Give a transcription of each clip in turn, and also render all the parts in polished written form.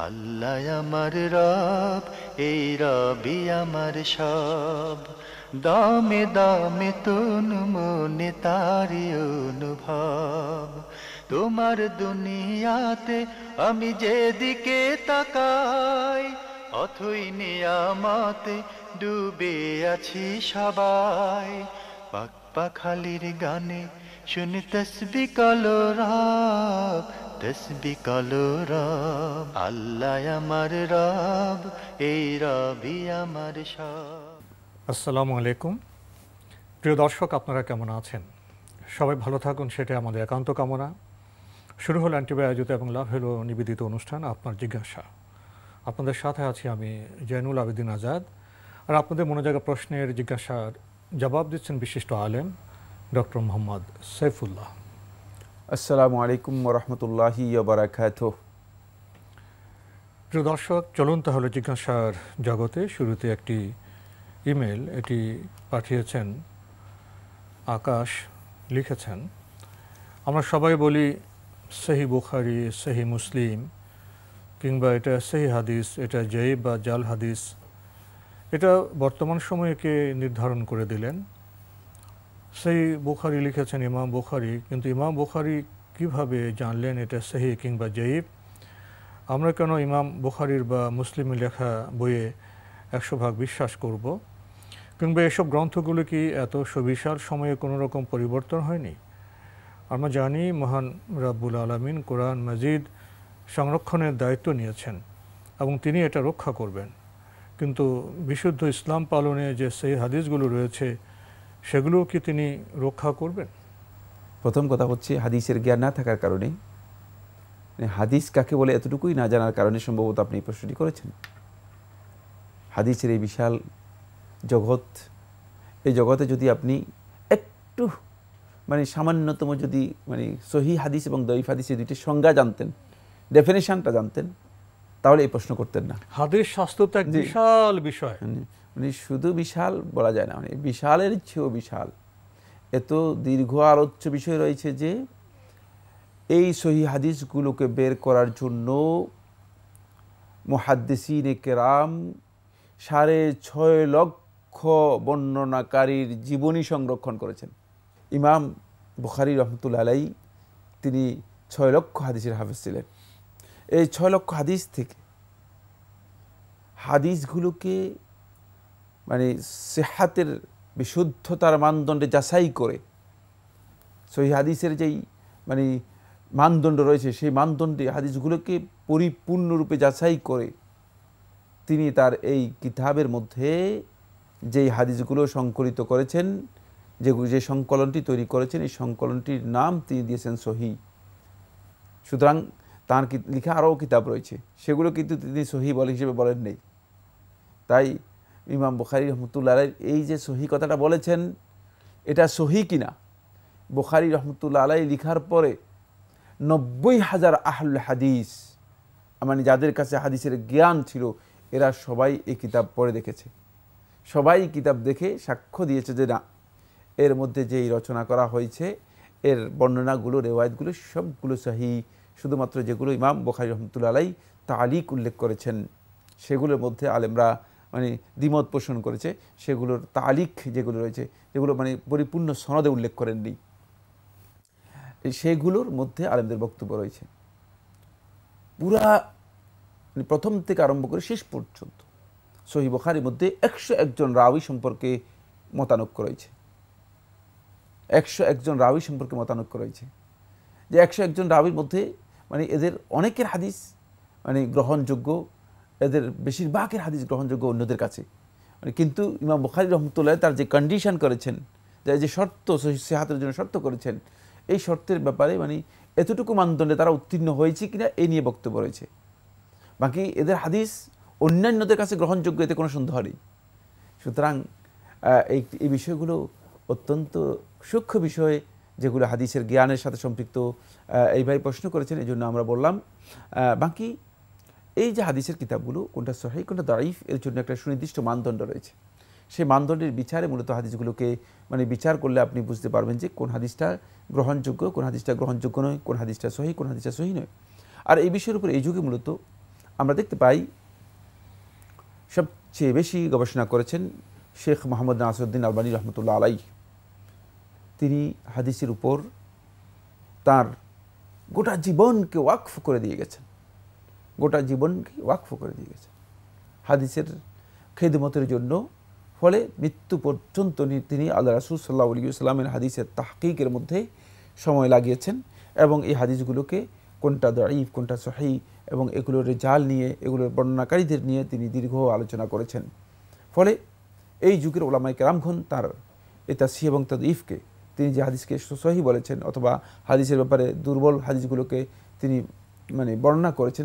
আল্লাহ আমার রব, এই রবি আমার সব। দামে দামে তুন মনে তারি অনুভব। তোমার দুনিয়াতে আমি যেদিকে তাকাই, অথই নিয়ামতে ডুবে আছি সবাই। পাক পাখালির গানে শুনি তসবি কলো রব, তসবি কলো রব। আল্লাহ আমার রব, এই রবি আমার সব। আসসালামু আলাইকুম। প্রিয় দর্শক, আপনারা কেমন আছেন? সবাই ভালো থাকুন, সেটাই আমাদের একান্ত কামনা। শুরু হলো অ্যান্টিবাই আয়োজিত এবং লাভ হলো নিবেদিত অনুষ্ঠান আপনার জিজ্ঞাসা। আপনাদের সাথে আছি আমি জয়নুল আবেদিন আজাদ। আর আপনাদের মনোজাগা প্রশ্নের জিজ্ঞাসার জবাব দিচ্ছেন বিশিষ্ট আলেম ডক্টর মোহাম্মদ সাইফুল্লাহ। আসসালামু আলাইকুম ওরহমতুল্লাহি ওয়া বারাকাতুহু। প্রিয় দর্শক, চলুন তাহলে জিজ্ঞাসার জগতে। শুরুতে একটি ইমেল, এটি পাঠিয়েছেন আকাশ। লিখেছেন, আমরা সবাই বলি সহি বুখারি, সহি মুসলিম, কিংবা এটা সহি হাদিস, এটা জয়ীব বা জাল হাদিস। এটা বর্তমান সময়কে নির্ধারণ করে দিলেন। সহি বুখারি লিখেছেন ইমাম বুখারি, কিন্তু ইমাম বুখারি কিভাবে জানলেন এটা সহি কিংবা জয়ীব? আমরা কেন ইমাম বুখারির বা মুসলিমের লেখা বইয়ে 100% বিশ্বাস করব? কিংবা এসব গ্রন্থগুলো কি এত সুবিশাল সময়ে কোনো রকম পরিবর্তন হয়নি? আমরা জানি মহান রাব্বুল আলামিন কোরআন মাজিদ সংরক্ষণের দায়িত্ব নিয়েছেন এবং তিনি এটা রক্ষা করবেন, কিন্তু বিশুদ্ধ ইসলাম পালনে যে সেই হাদিসগুলো রয়েছে সেগুলোও কি তিনি রক্ষা করবেন? প্রথম কথা হচ্ছে, হাদিসের জ্ঞান না থাকার কারণে, হাদিস কাকে বলে এতটুকুই না জানার কারণে সম্ভবত আপনি এই প্রশ্নটি করেছেন। হাদিসের এই বিশাল জগৎ, এই জগতে যদি আপনি একটু সামান্যতম যদি সহি হাদিস এবং দঈফ হাদিসের দুইটি সংজ্ঞা জানতেন, ডেফিনেশনটা জানতেন, তাহলে এই প্রশ্ন করতেন না। হাদিস শাস্ত্র তো এক বিশাল বিষয়। শুধু বিশাল বলা যায় না, বিশালের চেয়েও বিশাল। এত দীর্ঘ আলোচ্য বিষয় রয়েছে যে এই সহি হাদিসগুলোকে বের করার জন্য মুহাদ্দিসিনে কেরাম 6.5 লক্ষ বর্ণনাকারীর জীবনী সংরক্ষণ করেছেন। ইমাম বুখারী রহমতুল্লাহ আলাইহি তিনি 6 লক্ষ হাদিসের হাফেজ ছিলেন। এই 6 লক্ষ হাদিস থেকে হাদিসগুলোকে সিহাতের বিশুদ্ধতার মানদণ্ডে যাচাই করে, সহিহ হাদিসের যেই মানদণ্ড রয়েছে সেই মানদণ্ডে হাদিসগুলোকে পরিপূর্ণরূপে যাচাই করে তিনি তার এই কিতাবের মধ্যে যেই হাদিসগুলো সংকলিত করেছেন, যে সংকলনটি তৈরি করেছেন, এই সংকলনটির নাম তিনি দিয়েছেন সহিহ। সুতরাং তাঁর লেখা আরও কিতাব রয়েছে, সেগুলো কিন্তু তিনি সহিহ বলে হিসেবে বলেন নেই। তাই ইমাম বুখারী রহমতুল্লাহ আলাইহি এই যে সহিহ কথাটা বলেছেন, এটা সহিহ কিনা, বুখারী রহমতুল্লাহ আলাইহি লিখার পরে 90,000 আহলুল হাদিস, যাদের কাছে হাদিসের জ্ঞান ছিল, এরা সবাই এই কিতাব পড়ে দেখেছে। সবাই কিতাব দেখে সাক্ষ্য দিয়েছে যে না, এর মধ্যে যেই রচনা করা হয়েছে, এর বর্ণনাগুলো, রেওয়ায়েতগুলো সবগুলো সহিহ। শুধুমাত্র যেগুলো ইমাম বুখারী রহমতুল্লাহ আলাইহি তালিক উল্লেখ করেছেন, সেগুলোর মধ্যে আলেমরা দ্বিমত পোষণ করেছে, সেগুলোর তালিক যেগুলো রয়েছে, যেগুলো পরিপূর্ণ সনদে উল্লেখ করেননি, সেগুলোর মধ্যে আলেমদের বক্তব্য রয়েছে। পুরা প্রথম থেকে আরম্ভ করে শেষ পর্যন্ত সহিহ বুখারীর মধ্যে 101 জন রাওয়ী সম্পর্কে মতানৈক্য রয়েছে। 101 জন রাওয়ী সম্পর্কে মতানৈক্য রয়েছে, যে 101 জন রাওয়ীর মধ্যে এদের অনেকের হাদিস গ্রহণযোগ্য, এদের বেশিরভাগের হাদিস গ্রহণযোগ্য অন্যদের কাছে। কিন্তু ইমাম বুখারী রহমতুল্লাহ তার যে কন্ডিশন করেছেন, যে শর্ত সিহাতের জন্য শর্ত করেছেন, এই শর্তের ব্যাপারে এতটুকু মানদণ্ডে তারা উত্তীর্ণ হয়েছে কিনা এই নিয়ে বক্তব্য রয়েছে। বাকি এদের হাদিস অন্যান্যদের কাছে গ্রহণযোগ্য, এতে কোনো সন্দেহ নেই। সুতরাং এই বিষয়গুলো অত্যন্ত সূক্ষ্ম বিষয়, যেগুলো হাদিসের জ্ঞানের সাথে সম্পৃক্ত। এইভাবে প্রশ্ন করেছেন, এই জন্য আমরা বললাম। বাকি এই যে হাদিসের কিতাবগুলো, কোনটা সহিহ কোনটা দাঈফ, এর জন্য একটা সুনির্দিষ্ট মানদণ্ড রয়েছে। সেই মানদণ্ডের বিচারে মূলত হাদিসগুলোকে বিচার করলে আপনি বুঝতে পারবেন যে কোন হাদিসটা গ্রহণযোগ্য, কোন হাদিসটা গ্রহণযোগ্য নয়, কোন হাদিসটা সহিহ, কোন হাদিসটা সহিহ নয়। আর এই বিষয়ের উপর এই যুগে মূলত আমরা দেখতে পাই সবচেয়ে বেশি গবেষণা করেছেন শেখ মোহাম্মদ নাসিরউদ্দিন আলবানী রহমতুল্লাহ আলাই। তিনি হাদিসের উপর তার গোটা জীবনকে ওয়াকফ করে দিয়ে গেছেন, গোটা জীবনকে ওয়াকফ করে দিয়ে গেছেন হাদিসের খেদমতের জন্য। ফলে মৃত্যু পর্যন্ত তিনি আল্লাহ রাসূল সাল্লাল্লাহু আলাইহি ওয়াসাল্লামের হাদিসের তাহকিকের মধ্যে সময় লাগিয়েছেন এবং এই হাদিসগুলোকে কোনটা দাঈফ কোনটা সহিহ এবং এগুলোর রিজাল নিয়ে, এগুলোর বর্ণনাকারীদের নিয়ে তিনি দীর্ঘ আলোচনা করেছেন। ফলে এই যুগের উলামায়ে কেরামগণ তার এই তাসহিহ এবং তাদঈফকে, তিনি যে হাদিসকে সহিহ বলেছেন অথবা হাদিসের ব্যাপারে দুর্বল হাদিসগুলোকে তিনি মানে বর্ণনা করেছেন,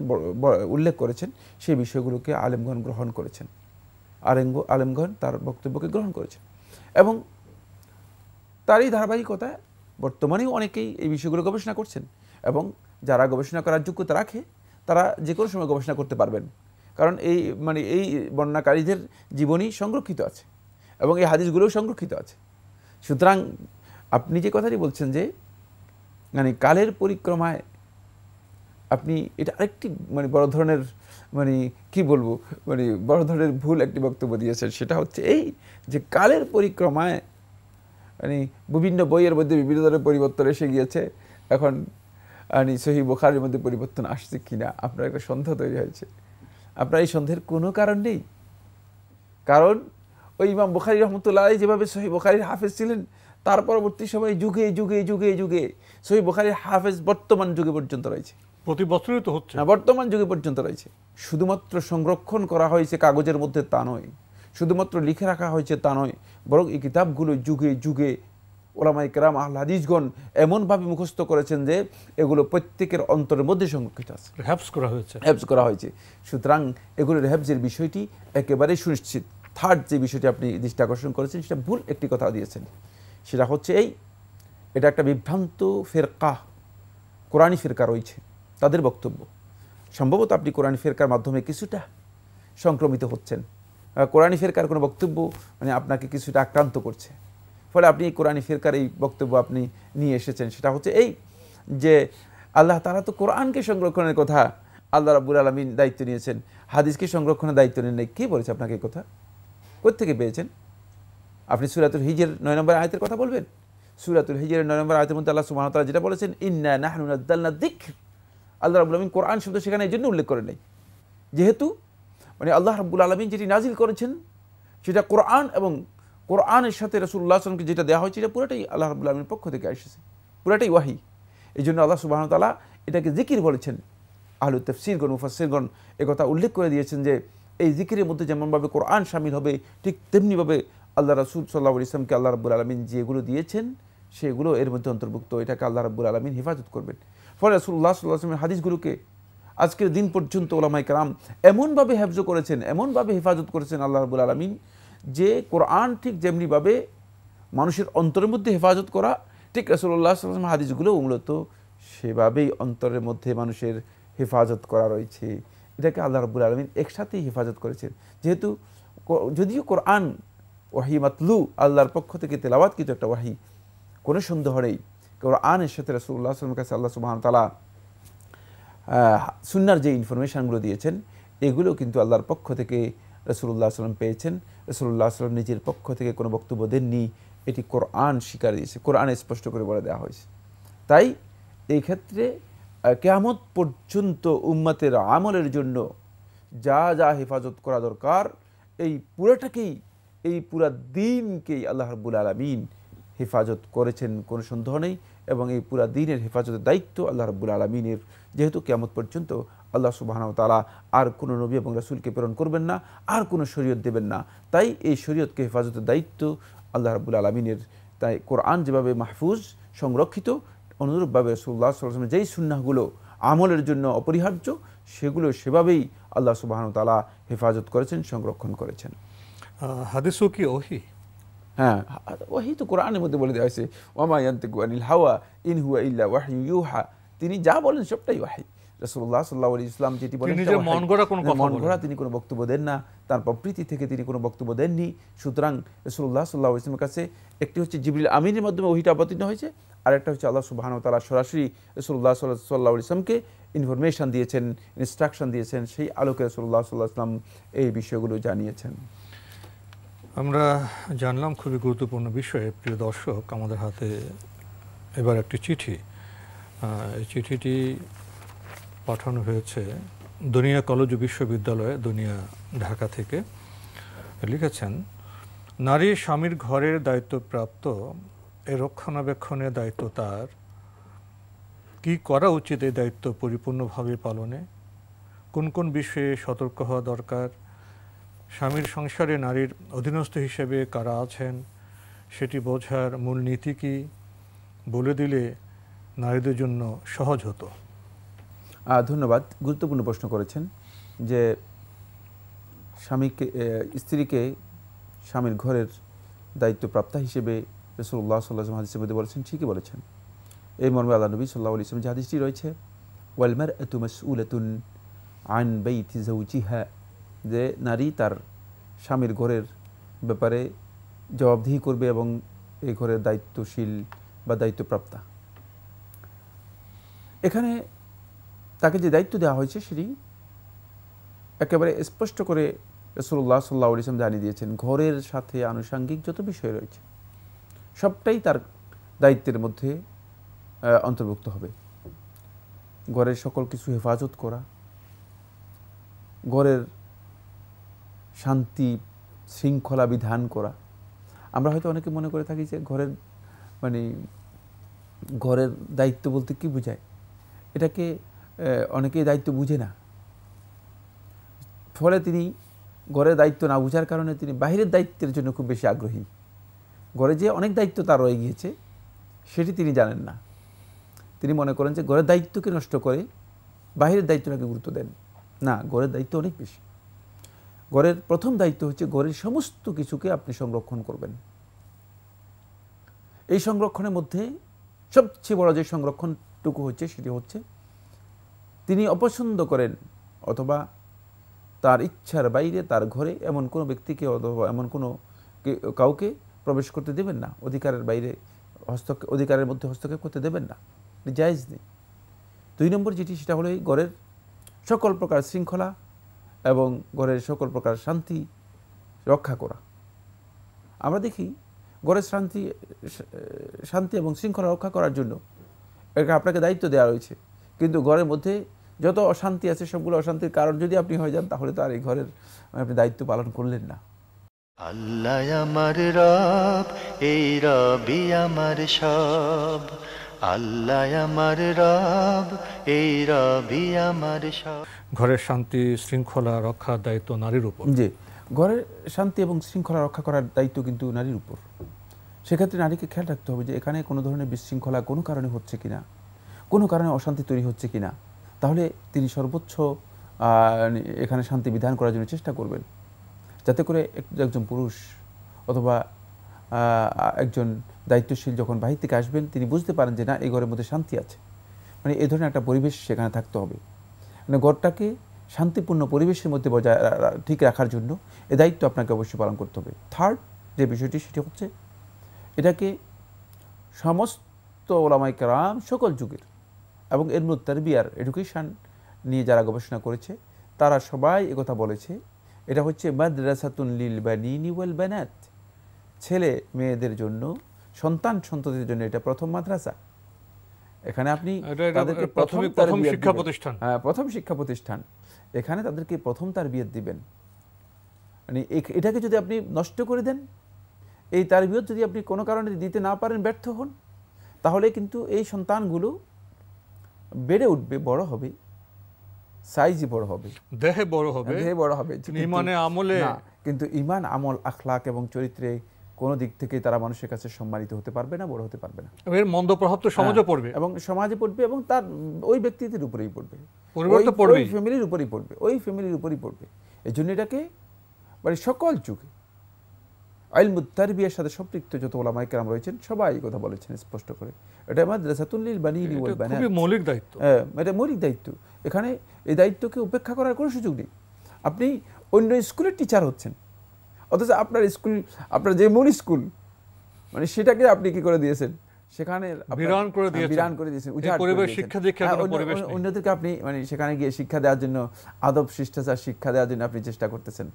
উল্লেখ করেছেন, সেই বিষয়গুলোকে আলেমগণ গ্রহণ করেছেন, আলেমগণ তার বক্তব্যকে গ্রহণ করেছেন। এবং তারই ধারাবাহিকতায় বর্তমানেও অনেকেই এই বিষয়গুলো গবেষণা করছেন এবং যারা গবেষণা করার যোগ্যতা রাখে তারা যে কোনো সময় গবেষণা করতে পারবেন, কারণ এই মানে এই বর্ণনাকারীদের জীবনী সংরক্ষিত আছে এবং এই হাদিসগুলোও সংরক্ষিত আছে। সুতরাং আপনি যে কথাটি বলছেন যে মানে কালের পরিক্রমায় আপনি এটা আরেকটি মানে বড় ধরনের মানে কি বলবো মানে বড় ধরনের ভুল একটি বক্তব্য দিয়েছেন। সেটা হচ্ছে এই যে কালের পরিক্রমায় মানে বিভিন্ন বইয়ের মধ্যে বিভিন্ন ধরনের পরিবর্তন এসে গিয়েছে, এখন সহিহ বুখারীর মধ্যে পরিবর্তন আসছে কিনা আপনার একটা সন্দেহ তৈরি হয়েছে। আপনার এই সন্দেহের কোনো কারণ নেই, কারণ ওই ইমাম বুখারী রহমতুল্লাহ আলাইহি যেভাবে সহিহ বুখারীর হাফেজ ছিলেন, তার পরবর্তী সময়ে যুগে যুগে যুগে যুগে সহিহ বুখারীর হাফেজ বর্তমান যুগে পর্যন্ত রয়েছে, প্রতি বছরই তো হচ্ছে, বর্তমান যুগে পর্যন্ত রয়েছে। শুধুমাত্র সংরক্ষণ করা হয়েছে কাগজের মধ্যে তা নয়, শুধুমাত্র লিখে রাখা হয়েছে তা নয়, বরং এই কিতাবগুলো যুগে যুগে উলামায়ে কেরাম আহলে হাদিসগণ এমনভাবে মুখস্থ করেছেন যে এগুলো প্রত্যেকের অন্তরের মধ্যে সংরক্ষিত আছে, হেফজ করা হয়েছে, হেফজ করা হয়েছে। সুতরাং এগুলোর হেফজের বিষয়টি একেবারেই সুনিশ্চিত। থার্ড যে বিষয়টি আপনি দৃষ্টি আকর্ষণ করেছেন সেটা ভুল একটি কথা দিয়েছেন, সেটা হচ্ছে এটা একটা বিভ্রান্ত ফেরকা, কোরআনী ফেরকা রয়েছে তাদের বক্তব্য। সম্ভবত আপনি কোরআনী ফেরকার মাধ্যমে কিছুটা সংক্রমিত হচ্ছেন, কোরআনী ফেরকার কোনো বক্তব্য মানে আপনাকে কিছুটা আক্রান্ত করছে, ফলে আপনি এই কোরআনী ফেরকার এই বক্তব্য আপনি নিয়ে এসেছেন। সেটা হচ্ছে যে আল্লাহ তাআলা তো কোরআনকে সংরক্ষণের কথা আল্লাহ রাব্বুল আলামিন দায়িত্ব নিয়েছেন, হাদিসকে সংরক্ষণের দায়িত্ব নেন নাই। কে বলেছে আপনাকে এই কথা? কোত্থেকে পেয়েছেন? আপনি সূরাতুল হিজর 9 নম্বর আয়াতের কথা বলবেন। সূরাতুল হিজরের 9 নম্বর আয়াতের মধ্যে আল্লাহ সুবহানাহু ওয়া তাআলা যেটা বলেছেন, ইন্না নাহনু নাযালনা যিকর, আল্লাহ রাব্বুল আলামিন কোরআন শব্দ সেখানে এই জন্য উল্লেখ করেন নাই, যেহেতু মানে আল্লাহ রাব্বুল আলামিন যেটি নাজিল করেছেন সেটা কোরআন এবং কোরআনের সাথে রাসূলুল্লাহ সাল্লাল্লাহু আলাইহি ওয়াসাল্লামকে যেটা দেওয়া হয়েছে এটা পুরোটাই আল্লাহ রাব্বুল আলামিনের পক্ষ থেকে এসেছে, পুরোটাই ওয়াহি। এই জন্য আল্লাহ সুবহানাহু ওয়া তাআলা এটাকে জিকির বলেছেন। আহলুত তাফসীরগণ মুফাসসিরগণ একথা উল্লেখ করে দিয়েছেন যে এই জিকিরের মধ্যে যেমনভাবে কোরআন শামিল হবে ঠিক তেমনিভাবে আল্লাহ রাসূল সাল্লাল্লাহু আলাইহি ওয়াসাল্লামকে আল্লাহ রাব্বুল আলামিন যেগুলো দিয়েছেন সেগুলো এর মধ্যে অন্তর্ভুক্ত, এটাকে আল্লাহ রাব্বুল আলামিন হেফাজত করবেন। ফলে রাসূলুল্লাহ সাল্লাল্লাহু আলাইহি ওয়াসাল্লামের হাদিসগুলোকে আজকের দিন পর্যন্ত উলামায়ে কেরাম এমনভাবে হেফজ করেছেন, এমনভাবে হেফাজত করেছেন আল্লাহ রাব্বুল আলামিন, যে কোরআন ঠিক যেমনিভাবে মানুষের অন্তরের মধ্যে হেফাজত করা, ঠিক রাসূলুল্লাহ সাল্লাল্লাহু আলাইহি ওয়াসাল্লামের হাদিসগুলো মূলত সেভাবেই অন্তরের মধ্যে মানুষের হেফাজত করা রয়েছে। এটাকে আল্লাহ রাব্বুল আলামিন একসাথেই হেফাজত করেছেন। যেহেতু যদিও কোরআন ওয়াহি মাতলু, আল্লাহর পক্ষ থেকে তেলাওয়াত কিছু একটা ওয়াহি, কোনো সন্দেহ নেই কোরআনের সাথে রাসূলুল্লাহ সাল্লাল্লাহু আলাইহি ওয়াসাল্লামের কাছে আল্লাহ সুবহানাহু ওয়া তাআলা সুন্নাহর যে ইনফরমেশনগুলো দিয়েছেন এগুলো কিন্তু আল্লাহর পক্ষ থেকে রাসূলুল্লাহ সাল্লাল্লাহু আলাইহি ওয়াসাল্লাম পেয়েছেন। রাসূলুল্লাহ সাল্লাল্লাহু আলাইহি ওয়াসাল্লাম নিজের পক্ষ থেকে কোনো বক্তব্য দেননি, এটি কোরআন স্বীকার দিয়েছে, কোরআনে স্পষ্ট করে বলে দেওয়া হয়েছে। তাই এই ক্ষেত্রে কিয়ামত পর্যন্ত উম্মতের আমলের জন্য যা যা হেফাজত করা দরকার এই পুরোটাকেই, এই পুরা দ্বীনকেই আল্লাহ রাব্বুল আলামিন হেফাজত করেছেন, কোনো সন্দেহ নেই। এবং এই পুরা দ্বীনের হেফাজতের দায়িত্ব আল্লাহ রাব্বুল আলামিনের, যেহেতু কিয়ামত পর্যন্ত আল্লাহ সুবহানাহু ওয়া তাআলা আর কোনো নবী এবং রাসূলকে প্রেরণ করবেন না, আর কোনো শরীয়ত দেবেন না। তাই এই শরীয়তকে হেফাজতের দায়িত্ব আল্লাহ রাব্বুল আলামিনের। তাই কোরআন যেভাবে মাহফুজ সংরক্ষিত, অনুরূপভাবে রাসূলুল্লাহ সাল্লাল্লাহু আলাইহি ওয়াসাল্লাম যেই সুন্নাহগুলো আমলের জন্য অপরিহার্য সেগুলো সেভাবেই আল্লাহ সুবহানাহু ওয়া তাআলা হেফাজত করেছেন, সংরক্ষণ করেছেন। হাদিসও কি ওহী? হ্যাঁ, ওহী তো কোরআনের মধ্যে বলে দেওয়া হয়েছে, ওয়ামা ইয়ানতিকু আনিল হাওয়া ইন হুয়া ইল্লা ওয়াহয়ু ইউহা, তিনি যা বলেন সবটাই ওয়াহী। রাসূলুল্লাহ সাল্লাল্লাহু আলাইহি ওয়াসাল্লাম যেটি বলেন নিজের মন গড়া কোনো কথা, মন গড়া তিনি কোনো বক্তব্য দেন না, তার প্রবৃত্তি থেকে তিনি কোনো বক্তব্য দেননি। সুতরাং রাসূলুল্লাহ সাল্লাল্লাহু আলাইহি ওয়াসাল্লামের কাছে একটি হচ্ছে জিবরিল আমিনের মাধ্যমে ওহীটা অবতীর্ণ হয়েছে, আরেকটা হচ্ছে আল্লাহ সুবহানাহু ওয়া তাআলা সরাসরি রাসূলুল্লাহ সাল্লাল্লাহু আলাইহি ওয়াসাল্লামকে ইনফরমেশন দিয়েছেন, ইনস্ট্রাকশন দিয়েছেন, সেই আলোকে রাসূলুল্লাহ সাল্লাল্লাহু আলাইহি ওয়াসাল্লাম এই বিষয়গুলো জানিয়েছেন। আমরা জানলাম খুবই গুরুত্বপূর্ণ বিষয়ে। প্রিয় দর্শক, আমাদের হাতে এবার একটি চিঠি। এই চিঠিটি পাঠানো হয়েছে দুনিয়া কলেজ ও বিশ্ববিদ্যালয়, দুনিয়া, ঢাকা থেকে। লিখেছেন, নারী স্বামীর ঘরের দায়িত্বপ্রাপ্ত, এ রক্ষণাবেক্ষণের দায়িত্ব তার। কি করা উচিত এই দায়িত্ব পরিপূর্ণভাবে পালনে? কোন কোন বিষয়ে সতর্ক হওয়া দরকার? স্বামীর সংসারে নারীর অধীনস্থ হিসেবে কারা আছেন সেটি বোঝার মূল নীতি কি বলে দিলে নারীদের জন্য সহজ হতো। ধন্যবাদ। গুরুত্বপূর্ণ প্রশ্ন করেছেন যে স্ত্রীকে স্বামীর ঘরের দায়িত্বপ্রাপ্তা হিসেবে রাসূলুল্লাহ সাল্লাল্লাহু আলাইহি ওয়াসাল্লাম হাদিসের মধ্যে বলেছেন, ঠিকই বলেছেন। এই মর্মে আল্লাহ নবী সাল্লাল্লাহু আলাইহি ওয়াসাল্লাম যে হাদিসটি রয়েছে, ওয়াল মারআতু মাসউলাতুন আন বাইতি যাওজিহা, যে নারী তার স্বামীর ঘরের ব্যাপারে জবাবদিহি করবে এবং এই ঘরের দায়িত্বশীল বা দায়িত্বপ্রাপ্তা। এখানে তাকে যে দায়িত্ব দেওয়া হয়েছে সেটি একেবারে স্পষ্ট করে রাসূলুল্লাহ সাল্লাল্লাহু আলাইহি ওয়াসাল্লাম জানিয়ে দিয়েছেন। ঘরের সাথে আনুষঙ্গিক যত বিষয় রয়েছে সবটাই তার দায়িত্বের মধ্যে অন্তর্ভুক্ত হবে। ঘরের সকল কিছু হেফাজত করা, ঘরের শান্তি শৃঙ্খলা বিধান করা। আমরা হয়তো অনেকে মনে করে থাকি যে ঘরের দায়িত্ব বলতে কি বোঝায়, এটাকে অনেকেই দায়িত্ব বুঝে না। ফলে তিনি ঘরের দায়িত্ব না বোঝার কারণে তিনি বাহিরের দায়িত্বের জন্য খুব বেশি আগ্রহী। ঘরে যে অনেক দায়িত্ব তার রয়ে গিয়েছে সেটি তিনি জানেন না। তিনি মনে করেন যে ঘরের দায়িত্বকে নষ্ট করে বাহিরের দায়িত্বটাকে গুরুত্ব দেন না। ঘরের দায়িত্ব অনেক বেশি। ঘরের প্রথম দায়িত্ব হচ্ছে ঘরের সমস্ত কিছুকে আপনি সংরক্ষণ করবেন। এই সংরক্ষণের মধ্যে সবচেয়ে বড় যে সংরক্ষণটুকু হচ্ছে সেটি হচ্ছে তিনি অপছন্দ করেন অথবা তার ইচ্ছার বাইরে তার ঘরে এমন কোনো ব্যক্তিকে অথবা এমন কোনো কাউকে প্রবেশ করতে দেবেন না। অধিকারের বাইরে অধিকারের মধ্যে হস্তক্ষেপ করতে দেবেন না, জায়েজ নেই। 2 নম্বর যেটি, সেটা হলো এই ঘরের সকল প্রকার শৃঙ্খলা এবং ঘরের সকল প্রকার শান্তি রক্ষা করা। আমরা দেখি ঘরের শান্তি এবং শৃঙ্খলা রক্ষা করার জন্য আপনাকে দায়িত্ব দেওয়া রয়েছে, কিন্তু ঘরের মধ্যে যত অশান্তি আছে সবগুলো অশান্তির কারণ যদি আপনি হয়ে যান তাহলে তো আর এই ঘরের আপনি দায়িত্ব পালন করলেন না। আল্লাহ আমার রব, এই রবি আমার সব। আল্লাহ আমার রব, এই রবি আমার সব। ঘরের শান্তি শৃঙ্খলা রক্ষার দায়িত্ব নারীর উপর। জি, ঘরের শান্তি এবং শৃঙ্খলা রক্ষা করার দায়িত্ব কিন্তু নারীর উপর। সেক্ষেত্রে নারীকে খেয়াল রাখতে হবে যে এখানে কোনো ধরনের বিশৃঙ্খলা কোনো কারণে হচ্ছে কিনা, কোনো কারণে অশান্তি তৈরি হচ্ছে কিনা। তাহলে তিনি সর্বোচ্চ এখানে শান্তি বিধান করার জন্য চেষ্টা করবেন, যাতে করে একজন পুরুষ অথবা একজন দায়িত্বশীল যখন বাহির থেকে আসবেন তিনি বুঝতে পারেন যে না, এই ঘরের মধ্যে শান্তি আছে। এই ধরনের একটা পরিবেশ সেখানে থাকতে হবে। ঘরটাকে শান্তিপূর্ণ পরিবেশের মধ্যে বজায় ঠিক রাখার জন্য এই দায়িত্ব আপনাকে অবশ্যই পালন করতে হবে। থার্ড যে বিষয়টি সেটি হচ্ছে এটাকে সমস্ত ওলামায়ে কেরাম সকল যুগের এবং ইলমুত তারবিয়ার এডুকেশন নিয়ে যারা গবেষণা করেছে তারা সবাই একথা বলেছে, এটা হচ্ছে মাদ্রাসাতুন লিল বানিনি ওয়াল বানাত। ছেলে মেয়েদের জন্য, সন্তান সন্ততিদের জন্য এটা প্রথম মাদ্রাসা। এখানে আপনি তাদেরকে প্রথম শিক্ষা প্রতিষ্ঠান, প্রথম শিক্ষা প্রতিষ্ঠান, এখানে তাদেরকে প্রথম তারবিয়ত দিবেন। এটাকে যদি আপনি নষ্ট করে দেন, এই তারবিয়ত যদি আপনি কোনো কারণে দিতে না পারেন, ব্যর্থ হন, তাহলে কিন্তু এই সন্তানগুলো বেড়ে উঠবে, বড় হবে, সাইজই বড় হবে, দেহে বড় হবে, ইমানে আমলে, কিন্তু ইমান আমল আখলাক এবং চরিত্রে কোনো দিক থেকে তারা মানুষের কাছে সম্মানিত হতে পারবে না, বড় হতে পারবে না। এর মন্দ প্রভাব তো সমাজে পড়বে, এবং সমাজে পড়বে এবং তার ওই ব্যক্তিদের উপরেই পড়বে, ওই ফ্যামিলির উপরেই পড়বে, ওই ফ্যামিলির উপরেই পড়বে। এই জন্য এটাকে সকল যুগে ইলমুত তারবিয়ার সাথে সম্পৃক্ত যত ওলামায়ে কেরাম রয়েছেন সবাই এই কথা বলেছেন স্পষ্ট করে। এটা মাদ্রাসাতুল লিল বানিনি ওয়াল বানাত, খুবই মৌলিক দায়িত্ব। এটা মৌলিক দায়িত্ব। এখানে এই দায়িত্বকে উপেক্ষা করার কোনো সুযোগ নেই। আপনি অন্য স্কুলের টিচার হচ্ছেন, অথচ আপনার স্কুল, আপনার যে মূল স্কুল সেটাকে আপনি কি করে দিয়েছেন, সেখানে বিরান করে দিয়েছেন, পরিবার শিক্ষা দীক্ষার কোনো পরিবেশ নেই। অন্যদেরকে আপনি মানে সেখানে গিয়ে শিক্ষা দেওয়ার জন্য, আদব শিষ্টাচার শিক্ষা দেওয়ার জন্য আপনি চেষ্টা করতেছেন।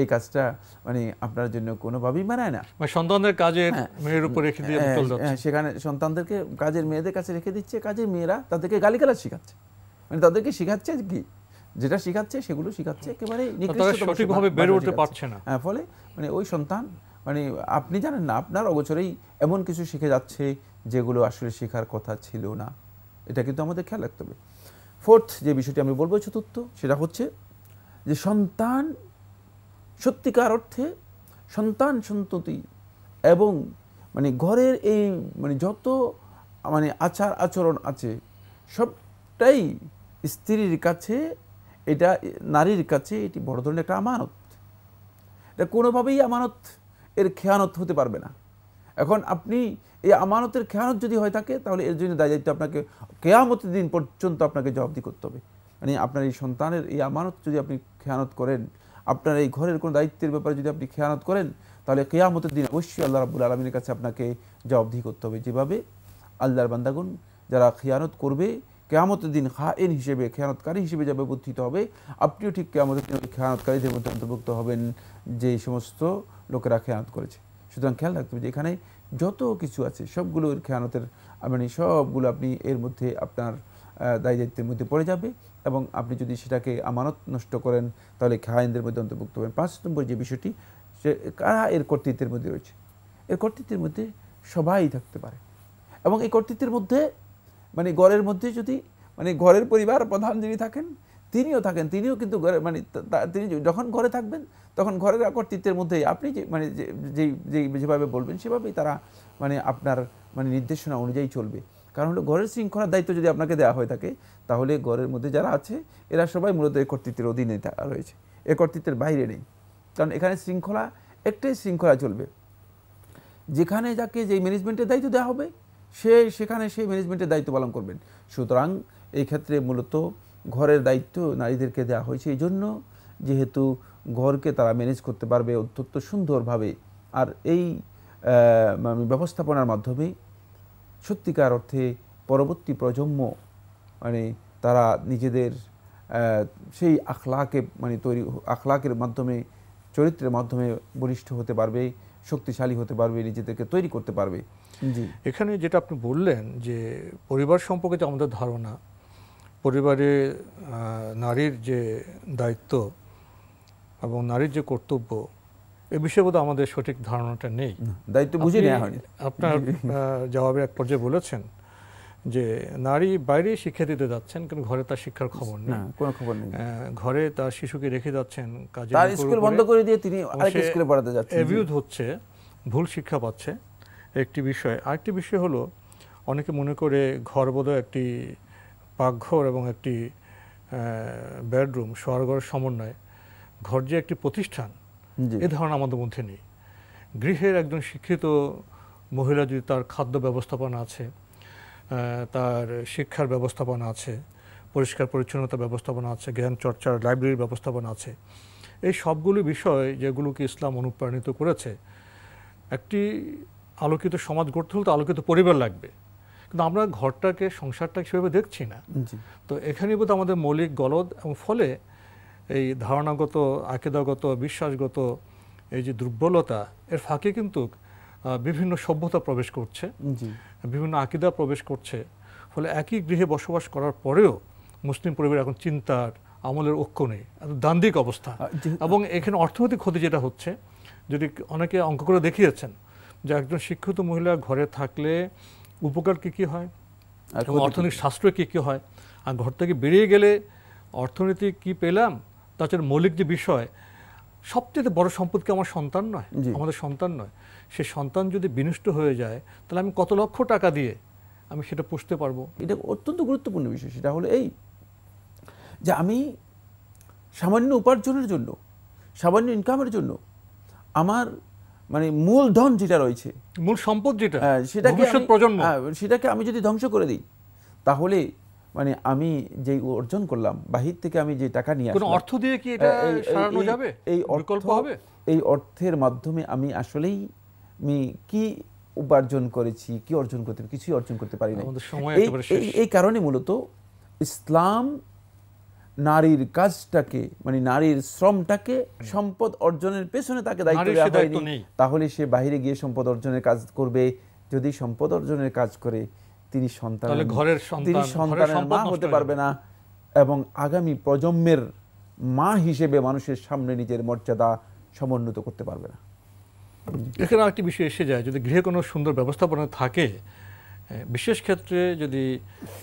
এই কাজটা মানে আপনার জন্য কোনোভাবেই মানায় না। সন্তানদের কাজের মেয়ের উপর রেখে দিয়ে সেখানে সন্তানদেরকে কাজের মেয়েদের কাছে রেখে দিচ্ছে, কাজের মেয়েরা তাদেরকে গালিগালাজ শিখাচ্ছে, মানে তাদেরকে শিখাচ্ছে কি যেটা শিখাচ্ছে সেগুলো শিখাচ্ছে একেবারে সঠিকভাবে বেড়ে উঠতে পারছে না। ফলে মানে ওই সন্তান মানে আপনি জানেন না আপনার অগোচরেই এমন কিছু শিখে যাচ্ছে যেগুলো আসলে শেখার কথা ছিল না। এটা কিন্তু আমাদের খেয়াল রাখতে হবে। ফোর্থ যে বিষয়টি আমি বলবো, চতুর্থ, সেটা হচ্ছে যে সন্তান সত্যিকার অর্থে সন্তান সন্ততি এবং মানে ঘরের এই মানে যত মানে আচার আচরণ আছে সবটাই স্ত্রীর কাছে, এটা নারীর কাছে এটি বড় ধরনের একটা আমানত। এটা কোনোভাবেই আমানত এর খেয়ানত হতে পারবে না। এখন আপনি এই আমানতের খেয়ানত যদি হয়ে থাকে তাহলে এর জন্য দায়িত্ব আপনাকে কেয়ামতের দিন পর্যন্ত আপনাকে জবাবদিহি করতে হবে। মানে আপনার এই সন্তানের এই আমানত যদি আপনি খেয়ানত করেন, আপনার এই ঘরের কোনো দায়িত্বের ব্যাপারে যদি আপনি খেয়ানত করেন, তাহলে কেয়ামতের দিন অবশ্যই আল্লাহ রাব্বুল আলামিনের কাছে আপনাকে জবাবদিহি করতে হবে। যেভাবে আল্লাহর বান্দাগণ যারা খেয়ানত করবে কেয়ামতের দিন খায়েন হিসেবে, খেয়ানতকারী হিসেবে যাবে বুদ্ধিত হবে, আপনিও ঠিক কেয়ামতের দিন খেয়ানতকারীদের মধ্যে অন্তর্ভুক্ত হবেন যে সমস্ত লোকেরা খেয়ানত করেছে। সুতরাং খেয়াল রাখতে হবে যে এখানে যত কিছু আছে সবগুলোর খেয়ানতের মানে সবগুলো আপনি এর মধ্যে আপনার দায়িত্বের মধ্যে পড়ে যাবে এবং আপনি যদি সেটাকে আমানত নষ্ট করেন তাহলে খায়েনদের মধ্যে অন্তর্ভুক্ত হবেন। 5 নম্বর যে বিষয়টি, সে কারা এর কর্তৃত্বের মধ্যে রয়েছে। এর কর্তৃত্বের মধ্যে সবাই থাকতে পারে এবং এই কর্তৃত্বের মধ্যে মানে ঘরের মধ্যে যদি মানে ঘরের পরিবার প্রধান যিনি থাকেন তিনিও থাকেন, তিনিও কিন্তু ঘরে মানে তিনি যখন ঘরে থাকবেন তখন ঘরের কর্তৃত্বের মধ্যে আপনি যে মানে যেভাবে বলবেন সেভাবেই তারা মানে আপনার মানে নির্দেশনা অনুযায়ী চলবে। কারণ হলো ঘরের শৃঙ্খলার দায়িত্ব যদি আপনাকে দেওয়া হয়ে থাকে তাহলে ঘরের মধ্যে যারা আছে এরা সবাই মূলত এই কর্তৃত্বের অধীনে রয়েছে, এই কর্তৃত্বের বাইরে নেই। কারণ এখানে শৃঙ্খলা একটাই শৃঙ্খলা চলবে, যেখানে যাকে যেই ম্যানেজমেন্টের দায়িত্ব দেওয়া হবে সেখানে সেই ম্যানেজমেন্টের দায়িত্ব পালন করবেন। সুতরাং এই ক্ষেত্রে মূলত ঘরের দায়িত্ব নারীদেরকে দেওয়া হয়েছে এই জন্য যেহেতু ঘরকে তারা ম্যানেজ করতে পারবে অত্যন্ত সুন্দরভাবে। আর এই ব্যবস্থাপনার মাধ্যমে সত্যিকার অর্থে পরবর্তী প্রজন্ম মানে তারা নিজেদের সেই আখলাকে মানে আখলাকের মাধ্যমে, চরিত্রের মাধ্যমে বলিষ্ঠ হতে পারবে, শক্তিশালী হতে পারবে, নিজেদেরকে তৈরি করতে পারবে। জি, এখানে যেটা আপনি বললেন যে পরিবার সম্পর্কে যে আমাদের ধারণা, পরিবারে নারীর যে দায়িত্ব এবং নারীর যে কর্তব্য, এ বিষয়ে বোধহয় আমাদের সঠিক ধারণাটা নেই, দায়িত্ব বুঝে নেওয়া হয়নি। আপনার জবাবে এক পর্যায়ে বলেছেন যে নারী বাইরে শিক্ষা দিতে যাচ্ছেন কিন্তু ঘরে তার শিক্ষার খবর নেই, কোনো খবর নেই। ঘরে তার শিশুকে রেখে যাচ্ছেন, কাজে তার স্কুল বন্ধ করে দিয়ে তিনি আরেক স্কুলে পড়াতে যাচ্ছেন, অ্যাবিউজ হচ্ছে, ভুল শিক্ষা পাচ্ছে, একটি বিষয়। আরেকটি বিষয় হলো অনেকে মনে করে ঘর বোধহয় একটি পাকঘর এবং একটি বেডরুম, শোয়ারঘরের সমন্বয়, ঘর যে একটি প্রতিষ্ঠান, এ ধারণা আমাদের মধ্যে নেই। গৃহের একজন শিক্ষিত মহিলা যদি তার খাদ্য ব্যবস্থাপনা আছে, তার শিক্ষার ব্যবস্থাপনা আছে, পরিষ্কার পরিচ্ছন্নতা ব্যবস্থাপনা আছে, জ্ঞান চর্চার লাইব্রেরির ব্যবস্থাপনা আছে, এই সবগুলো বিষয় যেগুলোকে ইসলাম অনুপ্রাণিত করেছে। একটি আলোকিত সমাজ গড়তে হলে তো আলোকিত পরিবার লাগবে, কিন্তু আমরা ঘরটাকে, সংসারটাকে সেভাবে দেখছি না। তো এখানেই বোধ আমাদের মৌলিক গলদ, এবং ফলে এই ধারণাগত, আকিদাগত, বিশ্বাসগত এই যে দুর্বলতা, এর ফাঁকে কিন্তু বিভিন্ন সভ্যতা প্রবেশ করছে, বিভিন্ন আকিদা প্রবেশ করছে। ফলে একই গৃহে বসবাস করার পরেও মুসলিম পরিবার এখন চিন্তার, আমলের ঐক্য নেই, দ্বান্দ্বিক অবস্থা। এবং এখানে অর্থনৈতিক ক্ষতি যেটা হচ্ছে, যদি অনেকে অঙ্ক করে দেখিয়েছেন যে একজন শিক্ষিত মহিলা ঘরে থাকলে উপকার কী কী হয় এবং অর্থনৈতিক সাশ্রয় কী কী হয়, আর ঘর থেকে বেরিয়ে গেলে অর্থনীতি কী পেলাম, তাছাড়া মৌলিক যে বিষয়, সবচেয়ে বড় সম্পদকে আমার সন্তান নয়, আমাদের সন্তান নয়, সে সন্তান যদি বিনষ্ট হয়ে যায় তাহলে আমি কত লক্ষ টাকা দিয়ে আমি সেটা পুষতে পারবো। এটা অত্যন্ত গুরুত্বপূর্ণ বিষয়। সেটা হলো এই যে আমি সামান্য উপার্জনের জন্য, সামান্য ইনকামের জন্য আমার মানে মূলধন যেটা রয়েছে, মূল সম্পদ যেটা, সেটাকে আমি যদি ধ্বংস করে দিই তাহলে মানে আমি যে অর্জন করলাম, বাহির থেকে আমি যে টাকা নিয়ে আসলাম, অর্থ দিয়ে কি এটা সারানো যাবে? এই অর্থের মাধ্যমে আমি আসলেই কি উপার্জন করেছি, কি অর্জন করতে, কিছুই অর্জন করতে পারি না। আমাদের সময় একেবারে শেষ। এই কারণে মূলত ইসলাম নারীর কাজটাকে, মানে নারীর শ্রমটাকে সম্পদ অর্জনের পেছনে তাকে দায়িত্ব দেওয়া হয়নি। তাহলে সে বাইরে গিয়ে সম্পদ অর্জনের কাজ করবে। যদি সম্পদ অর্জনের কাজ করে তিনি সন্তানের মা হতে পারবে না, এবং আগামী প্রজন্মের মা হিসেবে মানুষের সামনে নিজের মর্যাদা সমুন্নত করতে পারবে না। এখানে আরেকটি বিষয় এসে যায়, যদি গৃহে কোনো সুন্দর ব্যবস্থাপনা থাকে, বিশেষ ক্ষেত্রে যদি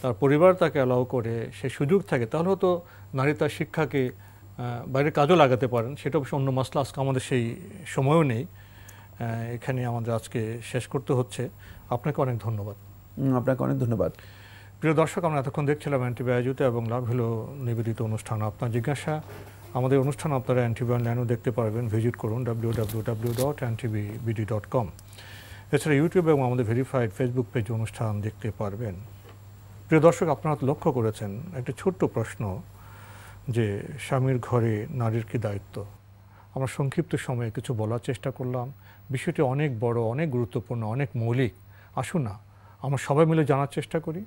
তার পরিবার তাকে অ্যালাউ করে, সেই সুযোগ থাকে, তাহলে হয়তো নারী তার শিক্ষাকে বাইরের কাজও লাগাতে পারেন। সেটা অবশ্য অন্য মাসলা, আজকে আমাদের সেই সময়ও নেই, এখানে আমাদের আজকে শেষ করতে হচ্ছে। আপনাকে অনেক ধন্যবাদ। আপনাকে অনেক ধন্যবাদ। প্রিয় দর্শক, আমরা এতক্ষণ দেখছিলাম এনটিভি আয়োজিত এবং লাভ হলো নিবেদিত অনুষ্ঠান আপনার জিজ্ঞাসা। আমাদের অনুষ্ঠান আপনারা এনটিভি অনলাইনেও দেখতে পারবেন, ভিজিট করুন www.ntvbd.com। এছাড়া ইউটিউব এবং আমাদের ভেরিফাইড ফেসবুক পেজে অনুষ্ঠান দেখতে পারবেন। প্রিয় দর্শক, আপনারা লক্ষ্য করেছেন একটা ছোট্ট প্রশ্ন, যে স্বামীর ঘরে নারীর কি দায়িত্ব। আমরা সংক্ষিপ্ত সময়ে কিছু বলার চেষ্টা করলাম। বিষয়টি অনেক বড়, অনেক গুরুত্বপূর্ণ, অনেক মৌলিক। আসুন না আমরা সবাই মিলে জানার চেষ্টা করি।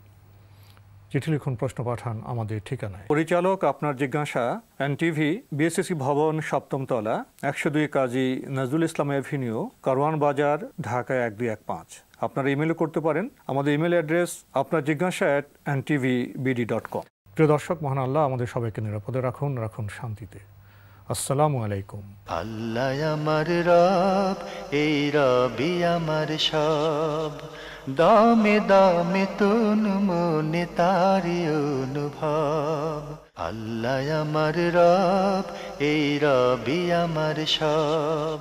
চিঠি লিখুন, প্রশ্ন পাঠান আমাদের ঠিকানায়। পরিচালক আপনার জিজ্ঞাসা, এনটিভি, বিএসসি ভবন, 7ম তলা, 102 কাজী নজরুল ইসলাম এভিনিউ, কারওয়ান বাজার, ঢাকা 1215। আপনারা ইমেলও করতে পারেন। আমাদের ইমেল অ্যাড্রেস আপনার জিজ্ঞাসা @ntvbd.com। প্রিয় দর্শক, মহান আল্লাহ আমাদের সবাইকে নিরাপদে রাখুন, রাখুন শান্তিতে। আসসালামু আলাইকুম। আল্লাহ আমার রব, এই রবি আমার সব, দামে দামে তুন মনে তারি অনুভব। আল্লাহ আমার রব, এই রবি আমার সব।